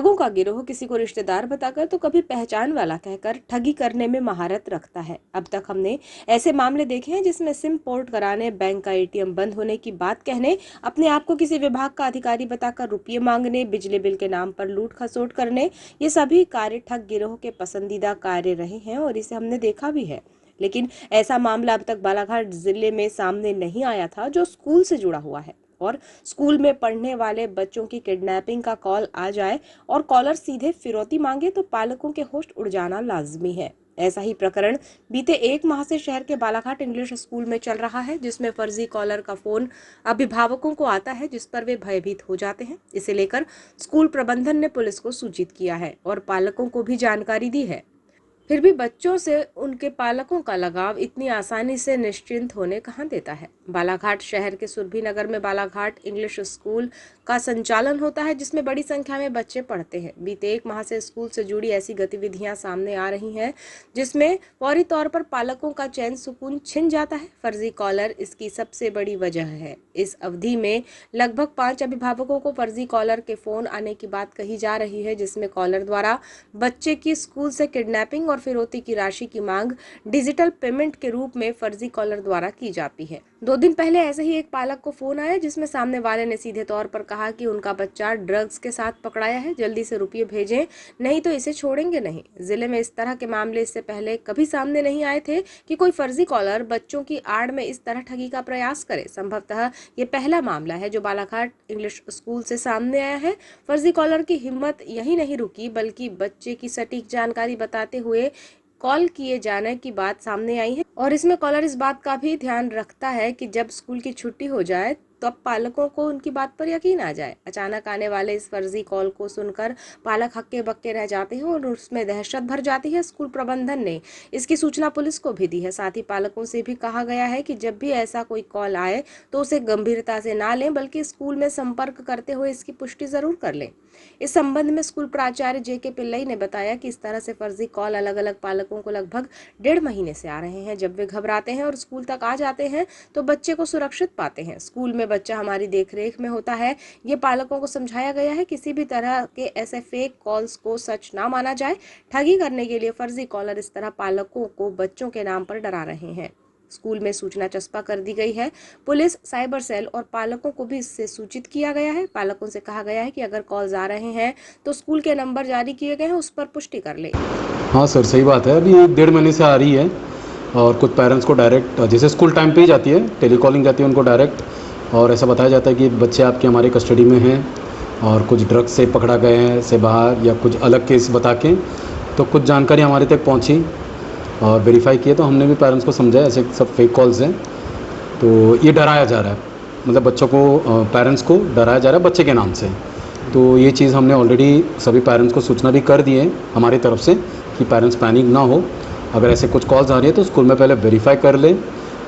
ठगों का गिरोह किसी को रिश्तेदार बताकर तो कभी पहचान वाला कहकर ठगी करने में महारत रखता है। अब तक हमने ऐसे मामले देखे हैं जिसमें सिम पोर्ट कराने, बैंक का एटीएम बंद होने की बात कहने, अपने आप को किसी विभाग का अधिकारी बताकर रुपये मांगने, बिजली बिल के नाम पर लूट खसोट करने, ये सभी कार्य ठग गिरोह के पसंदीदा कार्य रहे हैं और इसे हमने देखा भी है। लेकिन ऐसा मामला अब तक बालाघाट जिले में सामने नहीं आया था जो स्कूल से जुड़ा हुआ है और स्कूल में पढ़ने वाले बच्चों की किडनैपिंग का कॉल आ जाए और कॉलर सीधे फिरौती मांगे तो पालकों के होश उड़ जाना लाजमी है। ऐसा ही प्रकरण बीते 1 माह से शहर के बालाघाट इंग्लिश स्कूल में चल रहा है, जिसमें फर्जी कॉलर का फोन अभिभावकों को आता है जिस पर वे भयभीत हो जाते हैं। इसे लेकर स्कूल प्रबंधन ने पुलिस को सूचित किया है और पालकों को भी जानकारी दी है। फिर भी बच्चों से उनके पालकों का लगाव इतनी आसानी से निश्चिंत होने कहाँ देता है। बालाघाट शहर के सुरभि नगर में बालाघाट इंग्लिश स्कूल का संचालन होता है जिसमें बड़ी संख्या में बच्चे पढ़ते हैं। बीते 1 माह से स्कूल से जुड़ी ऐसी गतिविधियां सामने आ रही हैं जिसमें फौरी तौर पर पालकों का चैन सुकून छिन जाता है। फर्जी कॉलर इसकी सबसे बड़ी वजह है। इस अवधि में लगभग 5 अभिभावकों को फर्जी कॉलर के फोन आने की बात कही जा रही है, जिसमें कॉलर द्वारा बच्चे की स्कूल से किडनैपिंग और फिरौती की राशि की मांग डिजिटल पेमेंट के रूप में फर्जी कॉलर द्वारा की जाती है। 2 दिन पहले ऐसे ही एक पालक को फोन आया जिसमें सामने वाले ने सीधे तौर पर कहा कि उनका बच्चा ड्रग्स के साथ पकड़ाया है, जल्दी से रुपये भेजें नहीं तो इसे छोड़ेंगे नहीं। जिले में इस तरह के मामले इससे पहले कभी सामने नहीं आए थे कि कोई फर्जी कॉलर बच्चों की आड़ में इस तरह ठगी का प्रयास करे। संभवतः ये पहला मामला है जो बालाघाट इंग्लिश स्कूल से सामने आया है। फर्जी कॉलर की हिम्मत यही नहीं रुकी बल्कि बच्चे की सटीक जानकारी बताते हुए कॉल किए जाने की बात सामने आई है और इसमें कॉलर इस बात का भी ध्यान रखता है कि जब स्कूल की छुट्टी हो जाए तब पालकों को उनकी बात पर यकीन आ जाए। अचानक आने वाले इस फर्जी कॉल को सुनकर पालक हक्के बक्के रह जाते हैं और उसमें दहशत भर जाती है। स्कूल प्रबंधन ने इसकी सूचना पुलिस को भी दी है। साथ ही पालकों से भी कहा गया है कि जब भी ऐसा कोई कॉल आए तो उसे गंभीरता से ना लें बल्कि स्कूल में संपर्क करते हुए इसकी पुष्टि जरूर कर लें। इस संबंध में स्कूल प्राचार्य JK पिल्लई ने बताया कि इस तरह से फर्जी कॉल अलग अलग पालकों को लगभग 1.5 महीने से आ रहे हैं। जब वे घबराते हैं और स्कूल तक आ जाते हैं तो बच्चे को सुरक्षित पाते हैं। स्कूल में बच्चा हमारी देखरेख में होता है, ये पालकों को समझाया गया है। किसी भी तरह के ऐसे फेक कॉल्स को सच ना माना जाए। ठगी करने के लिए फर्जी कॉलर इस तरह पालकों को बच्चों के नाम पर डरा रहे हैं। स्कूल में सूचना चस्पा कर दी गई है। पुलिस, साइबर सेल और पालकों को भी इससे सूचित किया गया है। पालकों से कहा गया है कि अगर कॉल्स आ रहे हैं तो स्कूल के नंबर जारी किए गए हैं उस पर पुष्टि कर ले। हाँ सर, सही बात है। अभी 1.5 महीने से आ रही है और कुछ पेरेंट्स को डायरेक्ट जैसे स्कूल टाइम पे ही जाती है, टेलीकॉलिंग जाती है उनको डायरेक्ट, और ऐसा बताया जाता है कि बच्चे आपके हमारी कस्टडी में हैं और कुछ ड्रग्स से पकड़ा गए हैं से बाहर या कुछ अलग केस बता के। तो कुछ जानकारी हमारे तक पहुंची और वेरीफाई किए तो हमने भी पेरेंट्स को समझाया ऐसे सब फेक कॉल्स हैं। तो ये डराया जा रहा है, मतलब बच्चों को, पेरेंट्स को डराया जा रहा है बच्चे के नाम से। तो ये चीज़ हमने ऑलरेडी सभी पेरेंट्स को सूचना भी कर दी है हमारी तरफ से कि पेरेंट्स पैनिक ना हो। अगर ऐसे कुछ कॉल्स आ रही है तो स्कूल में पहले वेरीफाई कर ले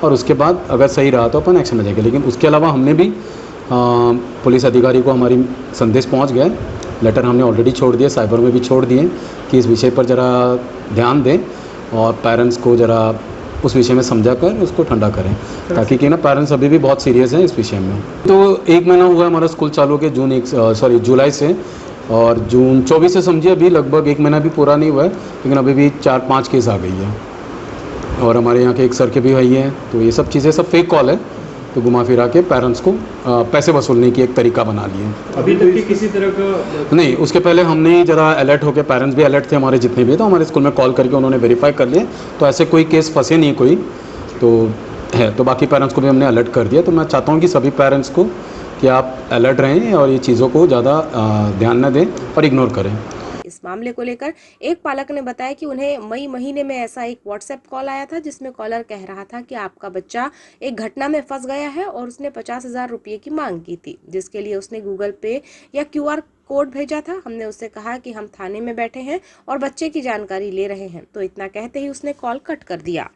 और उसके बाद अगर सही रहा तो अपन एक्शन लेंगे। लेकिन उसके अलावा हमने भी पुलिस अधिकारी को हमारी संदेश पहुंच गया, लेटर हमने ऑलरेडी छोड़ दिए, साइबर में भी छोड़ दिए कि इस विषय पर ज़रा ध्यान दें और पेरेंट्स को ज़रा उस विषय में समझा कर उसको ठंडा करें, ताकि कि ना पेरेंट्स अभी भी बहुत सीरियस हैं इस विषय में। तो 1 महीना हुआ हमारा स्कूल चालू के जुलाई से, और जून 24 से समझिए अभी लगभग 1 महीना भी पूरा नहीं हुआ है, लेकिन अभी भी 4-5 केस आ गई है और हमारे यहाँ के एक सर के भी भाई हैं। तो ये सब चीज़ें सब फेक कॉल है, तो घुमा फिरा के पेरेंट्स को पैसे वसूलने की एक तरीका बना लिए। अभी तक की किसी तरह का नहीं, उसके पहले हमने ज़रा अलर्ट होकर, पेरेंट्स भी अलर्ट थे हमारे जितने भी, तो हमारे स्कूल में कॉल करके उन्होंने वेरीफाई कर लिए। तो ऐसे कोई केस फंसे नहीं कोई तो है, तो बाकी पेरेंट्स को भी हमने अलर्ट कर दिया। तो मैं चाहता हूँ कि सभी पेरेंट्स को कि आप अलर्ट रहें और ये चीज़ों को ज़्यादा ध्यान न दें और इग्नोर करें। इस मामले को लेकर एक पालक ने बताया कि उन्हें मई महीने में ऐसा एक व्हाट्सएप कॉल आया था जिसमें कॉलर कह रहा था कि आपका बच्चा एक घटना में फंस गया है और उसने 50,000 रुपये की मांग की थी, जिसके लिए उसने गूगल पे या QR कोड भेजा था। हमने उससे कहा कि हम थाने में बैठे हैं और बच्चे की जानकारी ले रहे हैं, तो इतना कहते ही उसने कॉल कट कर दिया।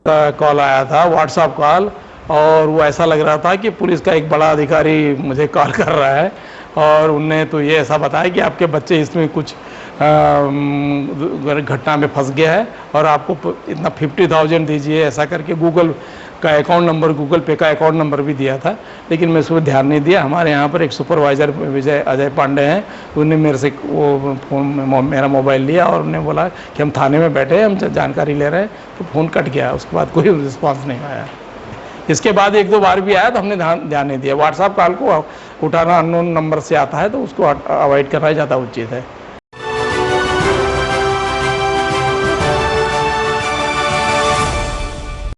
कॉल आया था, व्हाट्सएप कॉल, और वो ऐसा लग रहा था कि पुलिस का एक बड़ा अधिकारी मुझे कॉल कर रहा है और उनने तो ये ऐसा बताया कि आपके बच्चे इसमें कुछ घटना में फंस गया है और आपको इतना 50,000 दीजिए, ऐसा करके गूगल का अकाउंट नंबर, गूगल पे का अकाउंट नंबर भी दिया था, लेकिन मैं उस पर ध्यान नहीं दिया। हमारे यहाँ पर एक सुपरवाइज़र विजय अजय पांडे हैं, उन्होंने मेरे से वो फ़ोन मेरा मोबाइल लिया और उन्होंने बोला कि हम थाने में बैठे हैं, हम जानकारी ले रहे हैं, तो फ़ोन कट गया। उसके बाद कोई रिस्पॉन्स नहीं आया। इसके बाद 1-2 बार भी आया तो हमने ध्यान नहीं दिया। व्हाट्सएप कॉल को उठाना अननोन नंबर से आता है तो उसको अवॉइड करना ज़्यादा उचित है।